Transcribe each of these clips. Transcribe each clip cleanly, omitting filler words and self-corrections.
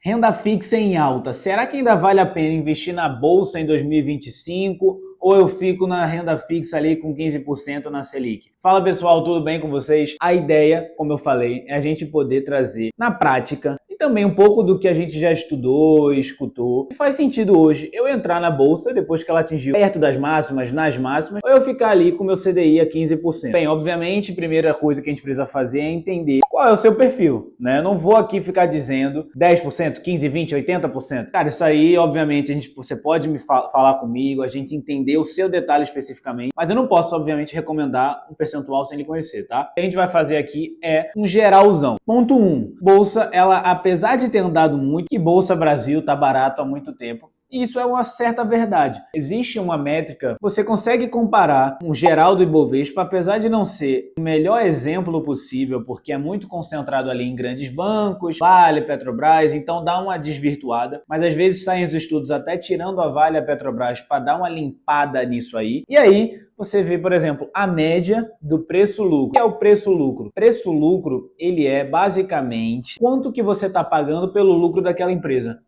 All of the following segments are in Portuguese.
Renda fixa em alta. Será que ainda vale a pena investir na bolsa em 2025 ou eu fico na renda fixa ali com 15% na Selic? Fala pessoal, tudo bem com vocês? A ideia, como eu falei, é a gente poder trazer na prática e também um pouco do que a gente já estudou e escutou. E faz sentido hoje eu entrar na bolsa depois que ela atingiu perto das máximas, nas máximas, ou eu ficar ali com meu CDI a 15%. Bem, obviamente, a primeira coisa que a gente precisa fazer é entender qual é o seu perfil, né? Eu não vou aqui ficar dizendo 10%, 15%, 20%, 80%. Cara, isso aí, obviamente, você pode me falar comigo, a gente entender o seu detalhe especificamente, mas eu não posso, obviamente, recomendar um percentual sem lhe conhecer, tá? O que a gente vai fazer aqui é um geralzão. Ponto 1. Bolsa, ela, apesar de ter andado muito, que Bolsa Brasil tá barato há muito tempo, e isso é uma certa verdade. Existe uma métrica, você consegue comparar um geral do Ibovespa, apesar de não ser o melhor exemplo possível, porque é muito concentrado ali em grandes bancos, Vale, Petrobras, então dá uma desvirtuada, mas às vezes saem os estudos até tirando a Vale e a Petrobras para dar uma limpada nisso aí, e aí você vê, por exemplo, a média do preço-lucro. O que é o preço-lucro? Preço-lucro, ele é basicamente quanto que você está pagando pelo lucro daquela empresa.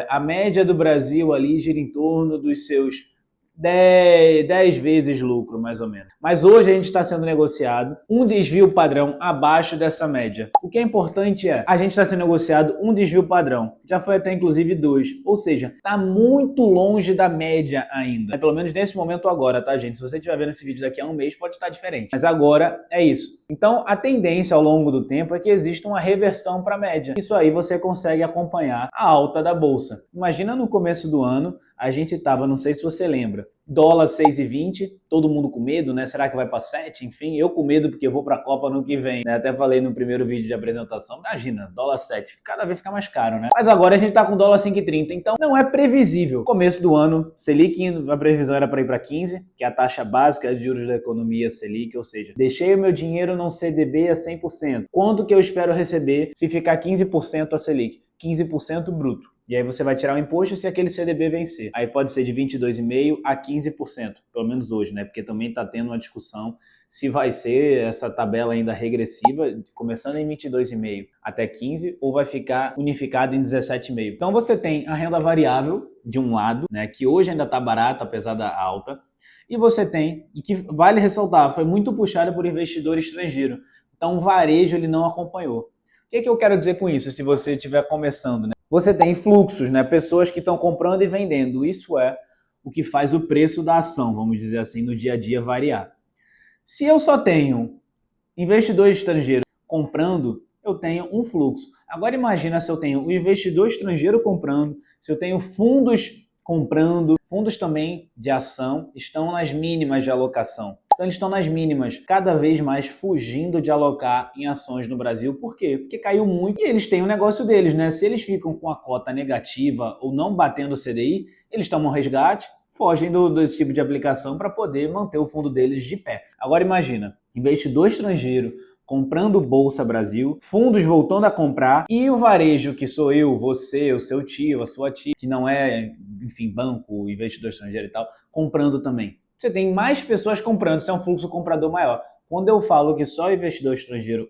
A média do Brasil ali gira em torno dos seus 10 vezes lucro, mais ou menos. Mas hoje a gente está sendo negociado um desvio padrão abaixo dessa média. O que é importante é, a gente está sendo negociado um desvio padrão. Já foi até inclusive 2. Ou seja, está muito longe da média ainda. Pelo menos nesse momento agora, tá, gente? Se você estiver vendo esse vídeo daqui a um mês, pode estar diferente. Mas agora é isso. Então, a tendência ao longo do tempo é que exista uma reversão para a média. Isso aí você consegue acompanhar a alta da bolsa. Imagina no começo do ano, a gente estava, não sei se você lembra, dólar 6,20, todo mundo com medo, né? Será que vai para 7? Enfim, eu com medo porque eu vou para a Copa no que vem, né? Até falei no primeiro vídeo de apresentação, imagina, dólar 7, cada vez fica mais caro, né? Mas agora a gente tá com dólar 5,30, então não é previsível. Começo do ano, Selic, a previsão era para ir para 15, que é a taxa básica de juros da economia Selic, ou seja, deixei o meu dinheiro num CDB a 100%. Quanto que eu espero receber se ficar 15% a Selic? 15% bruto. E aí você vai tirar o imposto se aquele CDB vencer. Aí pode ser de 22,5% a 15%, pelo menos hoje, né? Porque também está tendo uma discussão se vai ser essa tabela ainda regressiva, começando em 22,5% até 15%, ou vai ficar unificado em 17,5%. Então você tem a renda variável de um lado, né? Que hoje ainda está barata, apesar da alta. E você tem, e que vale ressaltar, foi muito puxada por investidor estrangeiro. Então o varejo ele não acompanhou. O que eu quero dizer com isso, se você estiver começando, né? Você tem fluxos, né? Pessoas que estão comprando e vendendo. Isso é o que faz o preço da ação, vamos dizer assim, no dia a dia variar. Se eu só tenho investidor estrangeiro comprando, eu tenho um fluxo. Agora imagina se eu tenho o investidor estrangeiro comprando, se eu tenho fundos comprando, fundos também de ação estão nas mínimas de alocação. Então eles estão nas mínimas, cada vez mais fugindo de alocar em ações no Brasil. Por quê? Porque caiu muito e eles têm o negócio deles, né? Se eles ficam com a cota negativa ou não batendo o CDI, eles tomam resgate, fogem desse tipo de aplicação para poder manter o fundo deles de pé. Agora imagina, investidor estrangeiro comprando Bolsa Brasil, fundos voltando a comprar e o varejo, que sou eu, você, o seu tio, a sua tia, que não é, enfim, banco, investidor estrangeiro e tal, comprando também. Você tem mais pessoas comprando, isso é um fluxo comprador maior. Quando eu falo que só o investidor estrangeiro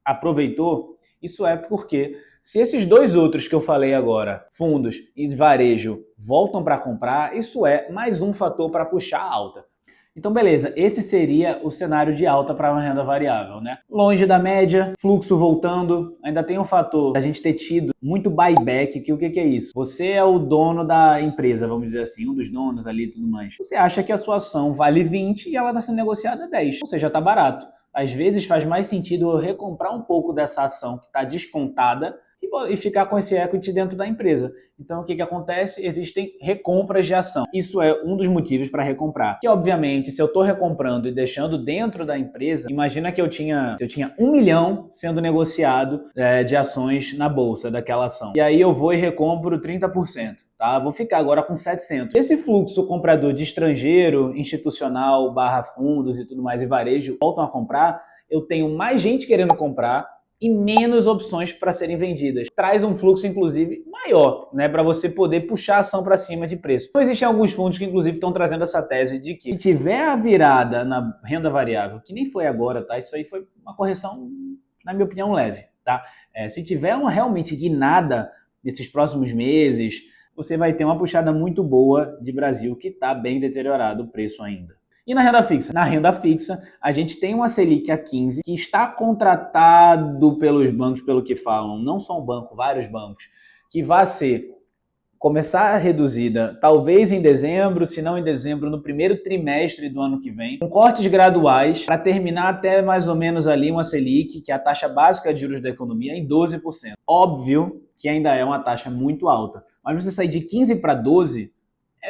aproveitou, isso é porque se esses dois outros que eu falei agora, fundos e varejo, voltam para comprar, isso é mais um fator para puxar a alta. Então, beleza, esse seria o cenário de alta para uma renda variável, né? Longe da média, fluxo voltando, ainda tem um fator da gente ter tido muito buyback, que o que é isso? Você é o dono da empresa, vamos dizer assim, um dos donos ali e tudo mais. Você acha que a sua ação vale 20 e ela está sendo negociada a 10, ou seja, está barato. Às vezes faz mais sentido eu recomprar um pouco dessa ação que está descontada e ficar com esse equity dentro da empresa. Então, o que acontece? Existem recompras de ação. Isso é um dos motivos para recomprar. Que, obviamente, se eu estou recomprando e deixando dentro da empresa, imagina que eu tinha 1 milhão sendo negociado de ações na bolsa daquela ação. E aí eu vou e recompro 30%. Tá? Vou ficar agora com 700. Esse fluxo comprador de estrangeiro, institucional, barra fundos e tudo mais, e varejo, voltam a comprar, eu tenho mais gente querendo comprar, e menos opções para serem vendidas. Traz um fluxo, inclusive, maior, né, para você poder puxar a ação para cima de preço. Então, existem alguns fundos que, inclusive, estão trazendo essa tese de que se tiver a virada na renda variável, que nem foi agora, tá? Isso aí foi uma correção, na minha opinião, leve, tá? Se tiver uma realmente guinada nesses próximos meses, você vai ter uma puxada muito boa de Brasil, que está bem deteriorado o preço ainda. E na renda fixa? Na renda fixa, a gente tem uma Selic a 15, que está contratado pelos bancos, pelo que falam, não só um banco, vários bancos, que vai começar reduzida talvez em dezembro, se não em dezembro, no primeiro trimestre do ano que vem, com cortes graduais para terminar até mais ou menos ali uma Selic, que é a taxa básica de juros da economia, em 12%. Óbvio que ainda é uma taxa muito alta, mas você sair de 15 para 12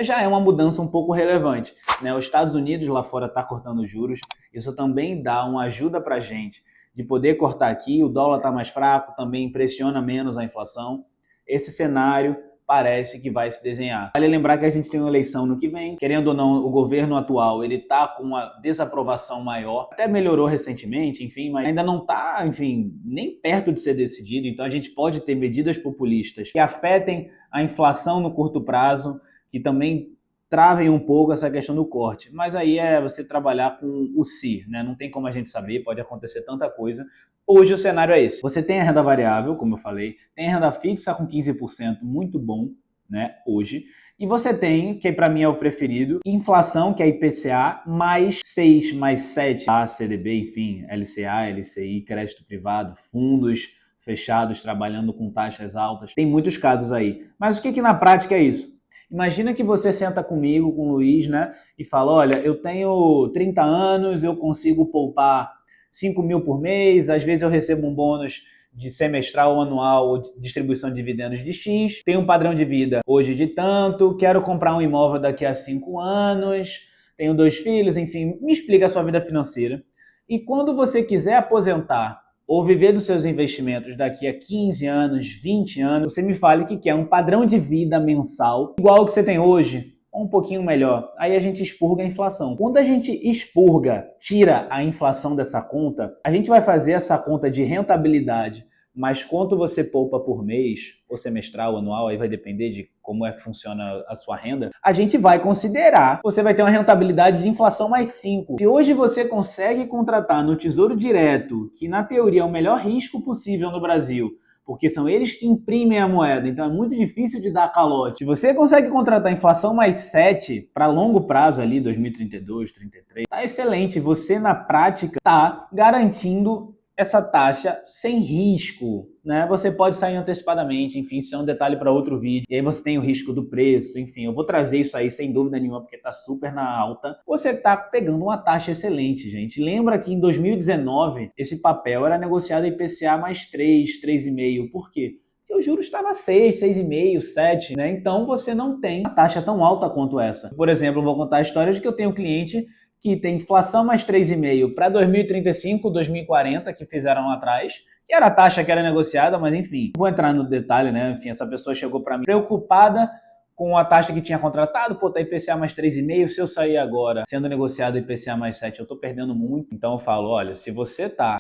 já é uma mudança um pouco relevante, né? Os Estados Unidos lá fora está cortando juros, isso também dá uma ajuda para a gente de poder cortar aqui, o dólar está mais fraco, também pressiona menos a inflação. Esse cenário parece que vai se desenhar. Vale lembrar que a gente tem uma eleição no que vem. Querendo ou não, o governo atual ele está com uma desaprovação maior. Até melhorou recentemente, enfim, mas ainda não está, enfim, nem perto de ser decidido. Então a gente pode ter medidas populistas que afetem a inflação no curto prazo, que também travem um pouco essa questão do corte. Mas aí é você trabalhar com o si, né? Não tem como a gente saber, pode acontecer tanta coisa. Hoje o cenário é esse. Você tem a renda variável, como eu falei, tem a renda fixa com 15%, muito bom, né, hoje. E você tem, que para mim é o preferido, inflação, que é IPCA, mais 6, mais 7, a CDB, enfim, LCA, LCI, crédito privado, fundos fechados, trabalhando com taxas altas. Tem muitos casos aí. Mas o que na prática é isso? Imagina que você senta comigo, com o Luiz, né, e fala, olha, eu tenho 30 anos, eu consigo poupar 5 mil por mês, às vezes eu recebo um bônus de semestral ou anual ou de distribuição de dividendos de X, tenho um padrão de vida hoje de tanto, quero comprar um imóvel daqui a 5 anos, tenho 2 filhos, enfim, me explica a sua vida financeira. E quando você quiser aposentar ou viver dos seus investimentos daqui a 15 anos, 20 anos, você me fale que quer um padrão de vida mensal igual ao que você tem hoje, ou um pouquinho melhor. Aí a gente expurga a inflação. Quando a gente expurga, tira a inflação dessa conta, a gente vai fazer essa conta de rentabilidade, mas quanto você poupa por mês, ou semestral, ou anual, aí vai depender de como é que funciona a sua renda, a gente vai considerar, você vai ter uma rentabilidade de inflação mais 5. Se hoje você consegue contratar no Tesouro Direto, que na teoria é o melhor risco possível no Brasil, porque são eles que imprimem a moeda, então é muito difícil de dar calote. Se você consegue contratar inflação mais 7 para longo prazo ali, 2032, 33, tá excelente. Você na prática tá garantindo essa taxa sem risco, né? Você pode sair antecipadamente, enfim, isso é um detalhe para outro vídeo. E aí você tem o risco do preço, enfim, eu vou trazer isso aí sem dúvida nenhuma, porque tá super na alta. Você tá pegando uma taxa excelente, gente. Lembra que em 2019 esse papel era negociado IPCA mais 3, 3,5. Por quê? Porque o juros estava 6, 6,5, 7, né? Então você não tem uma taxa tão alta quanto essa. Por exemplo, eu vou contar a história de que eu tenho um cliente que tem inflação mais 3,5 para 2035, 2040, que fizeram lá atrás, que era a taxa que era negociada, mas enfim, vou entrar no detalhe, né? Enfim, essa pessoa chegou para mim preocupada com a taxa que tinha contratado, pô, tá IPCA mais 3,5, se eu sair agora sendo negociado IPCA mais 7, eu tô perdendo muito. Então eu falo, olha, se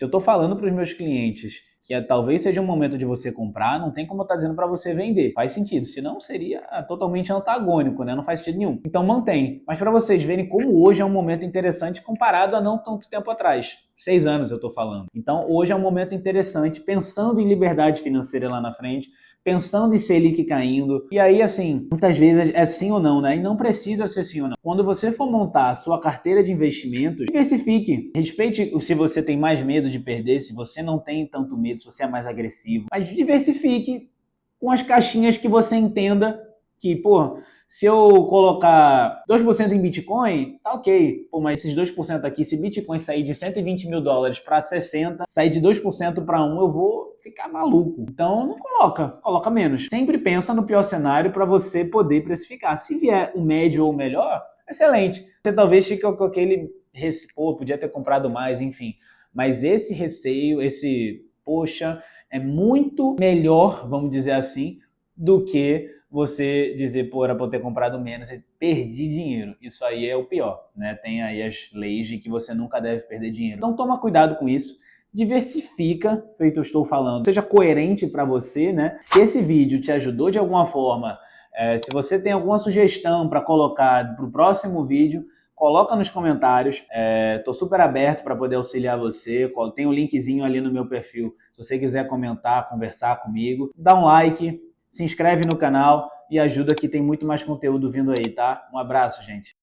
eu tô falando para os meus clientes que talvez seja um momento de você comprar, não tem como eu estar dizendo para você vender. Faz sentido, senão seria totalmente antagônico, né? Não faz sentido nenhum. Então mantém. Mas para vocês verem como hoje é um momento interessante comparado a não tanto tempo atrás. 6 anos eu tô falando. Então hoje é um momento interessante, pensando em liberdade financeira lá na frente, pensando em Selic caindo. E aí, assim, muitas vezes é sim ou não, né? E não precisa ser sim ou não. Quando você for montar a sua carteira de investimentos, diversifique. Respeite se você tem mais medo de perder, se você não tem tanto medo, se você é mais agressivo. Mas diversifique com as caixinhas que você entenda que, pô, se eu colocar 2% em Bitcoin, tá ok. Pô, mas esses 2% aqui, se Bitcoin sair de 120 mil dólares para 60, sair de 2% para 1, eu vou ficar maluco. Então, não coloca menos. Sempre pensa no pior cenário para você poder precificar. Se vier o médio ou o melhor, excelente. Você talvez fique com aquele, pô, podia ter comprado mais, enfim. Mas esse receio, poxa, é muito melhor, vamos dizer assim, do que você dizer, pô, era para eu ter comprado menos e perdi dinheiro. Isso aí é o pior, né? Tem aí as leis de que você nunca deve perder dinheiro. Então toma cuidado com isso. Diversifica, feito eu estou falando. Seja coerente para você, né? Se esse vídeo te ajudou de alguma forma, se você tem alguma sugestão para colocar para o próximo vídeo, coloca nos comentários. Estou super aberto para poder auxiliar você. Tem um linkzinho ali no meu perfil. Se você quiser comentar, conversar comigo, dá um like. se inscreve no canal e ajuda que tem muito mais conteúdo vindo aí, tá? Um abraço, gente.